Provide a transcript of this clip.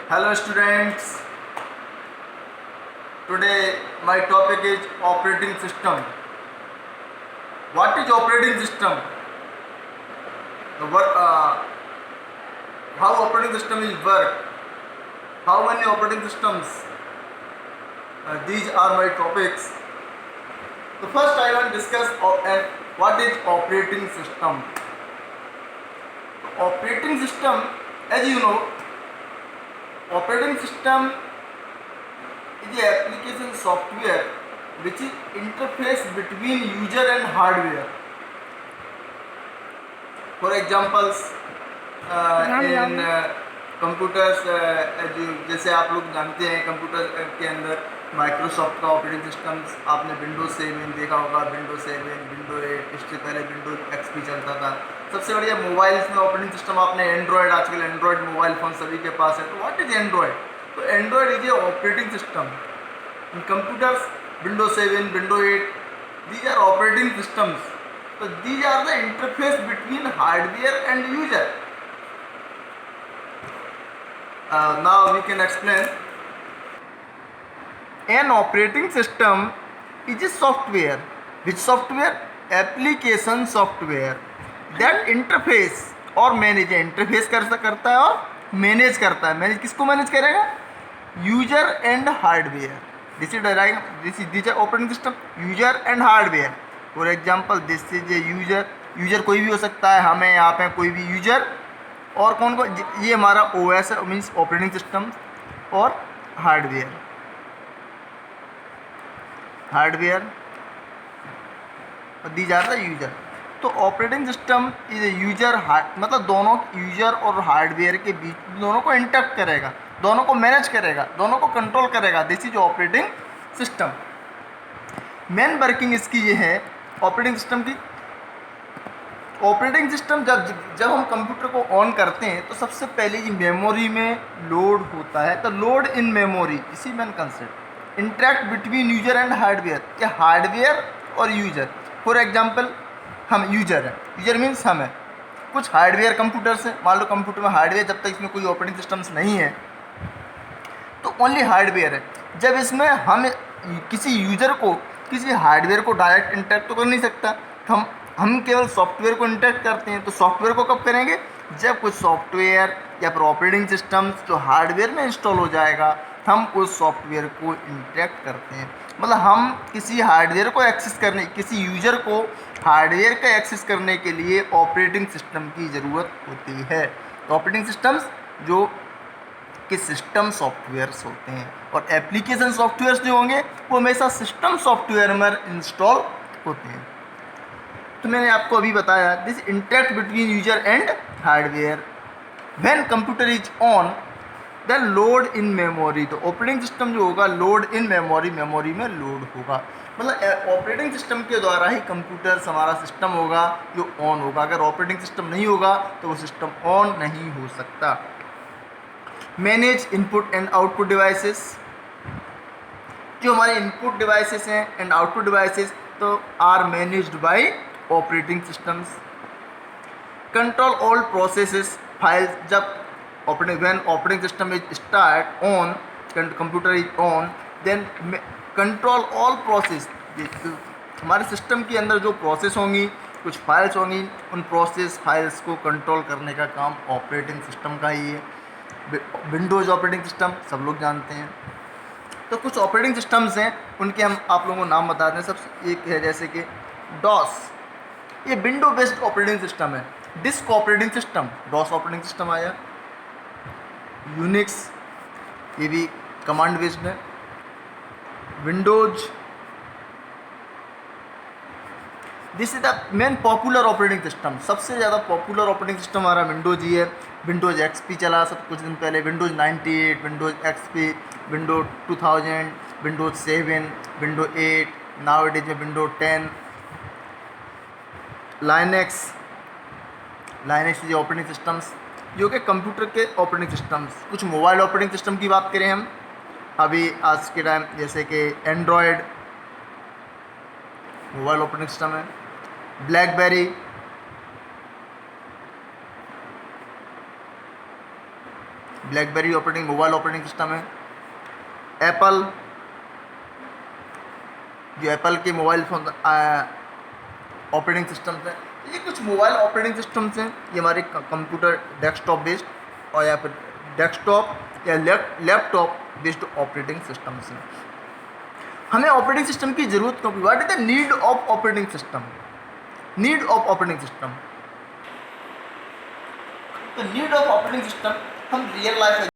Hello students, today my topic is operating system. What is operating system? The work, how operating system is work, how many operating systems, these are my topics. So first I want to discuss what is operating system. Operating system, as you know, operating system is the application software which is interface between user and hardware. For examples, in computers, जैसे आप लोग जानते हैं computer के अंदर Microsoft का operating systems आपने Windows 7 देखा होगा, विंडोज 7, विंडो 8, इससे पहले विंडोज एक्सपी चलता था। सबसे बढ़िया मोबाइल्स में ऑपरेटिंग सिस्टम आपने एंड्रॉयड, आजकल एंड्रॉयड मोबाइल फ़ोन सभी के पास है। तो व्हाट इज एंड्रॉयड? तो Android is a operating system in computers. Window 7, window 8, these are operating systems. So these are the interface between hardware and user. Now we can explain. An operating system is a software. Which software? Application software that interface और manage, interface करता है और manage करता है। Manage किसको manage करेगा? User and hardware. This is operating system, user and hardware. For example this is a user, user कोई भी हो सकता है, हम हैं, आप हैं, कोई भी यूजर। और कौन को? ये हमारा ओएस है, मीन्स ऑपरेटिंग सिस्टम। और हार्डवेयर, और दी जाता है यूजर। तो ऑपरेटिंग सिस्टम इज यूजर, मतलब दोनों यूजर और हार्डवेयर के बीच, दोनों को इंटरेक्ट करेगा, दोनों को मैनेज करेगा, दोनों को कंट्रोल करेगा। This is operating system. Main working इसकी ये है ऑपरेटिंग सिस्टम की। ऑपरेटिंग सिस्टम जब हम कंप्यूटर को ऑन करते हैं तो सबसे पहले ये मेमोरी में लोड होता है। तो लोड इन मेमोरी, इसी main concept. Interact between user and hardware, या हार्डवेयर और यूजर। फॉर एग्जांपल हम यूजर हैं, यूजर मीन्स हम हैं, कुछ हार्डवेयर कंप्यूटर से, मान लो कंप्यूटर में हार्डवेयर, जब तक इसमें कोई ऑपरेटिंग सिस्टम्स नहीं है तो ओनली हार्डवेयर है। जब इसमें हम किसी यूजर को, किसी हार्डवेयर को डायरेक्ट इंटरेक्ट तो कर नहीं सकता, तो हम केवल सॉफ्टवेयर को इंटरेक्ट करते हैं। तो सॉफ्टवेयर को कब करेंगे? जब कुछ सॉफ्टवेयर या फिर ऑपरेटिंग सिस्टम्स जो हार्डवेयर में इंस्टॉल हो जाएगा, हम उस सॉफ्टवेयर को इंटरेक्ट करते हैं। मतलब हम किसी हार्डवेयर को एक्सेस करने, किसी यूजर को हार्डवेयर का एक्सेस करने के लिए ऑपरेटिंग सिस्टम की ज़रूरत होती है। तो ऑपरेटिंग सिस्टम्स जो कि सिस्टम सॉफ्टवेयर्स होते हैं, और एप्लीकेशन सॉफ्टवेयर्स जो होंगे वो हमेशा सिस्टम सॉफ्टवेयर में इंस्टॉल होते हैं। तो मैंने आपको अभी बताया, this interact between user and hardware. When computer is on then load in memory. तो ऑपरेटिंग सिस्टम जो होगा लोड इन मेमोरी, मेमोरी में लोड होगा। मतलब ऑपरेटिंग सिस्टम के द्वारा ही कंप्यूटर हमारा सिस्टम होगा जो ऑन होगा। अगर ऑपरेटिंग सिस्टम नहीं होगा तो वो सिस्टम ऑन नहीं हो सकता। Manage input and output devices. जो हमारे इनपुट डिवाइसेस हैं एंड आउटपुट डिवाइसेस तो are managed by operating systems. Control all processes files. जब when operating system is start on, computer is on, then control all process. हमारे system के अंदर जो process होंगी, कुछ फाइल्स होंगी, उन प्रोसेस फाइल्स को कंट्रोल करने का काम ऑपरेटिंग सिस्टम का ही है। विंडोज़ ऑपरेटिंग सिस्टम सब लोग जानते हैं। तो कुछ ऑपरेटिंग सिस्टम्स हैं, उनके हम आप लोगों को नाम बता दें। सबसे एक है जैसे कि डॉस, ये विंडो बेस्ड ऑपरेटिंग सिस्टम है। Disk operating system, DOS operating system आया। यूनिक्स, ये भी कमांड बेस्ड है। Windows, this is the main popular operating system. सबसे ज़्यादा पॉपुलर ऑपरेटिंग सिस्टम हमारा विंडोज ही है। विंडोज एक्सपी चला सब कुछ दिन पहले, Windows 98, Windows XP, Windows 2000, Windows 7, Windows 8, now it is में Windows 10। Linux is operating systems जो कि कंप्यूटर के ऑपरेटिंग सिस्टम्स। कुछ मोबाइल ऑपरेटिंग सिस्टम की बात करें हम अभी आज के टाइम, जैसे कि एंड्रॉयड मोबाइल ऑपरेटिंग सिस्टम है, blackberry operating mobile operating system है। एप्पल, जो एप्पल के मोबाइल फोन ऑपरेटिंग सिस्टम्स हैं, ये कुछ मोबाइल ऑपरेटिंग सिस्टम्स हैं। ये हमारे कंप्यूटर डेस्कटॉप बेस्ड और या फिर डेस्कटॉप या लैपटॉप बेस्ड ऑपरेटिंग सिस्टम्स हैं। हमें ऑपरेटिंग सिस्टम की ज़रूरत क्यों? What is the need of operating system? Need of operating system, तो नीड ऑफ ऑपरेटिंग सिस्टम हम रियल लाइफ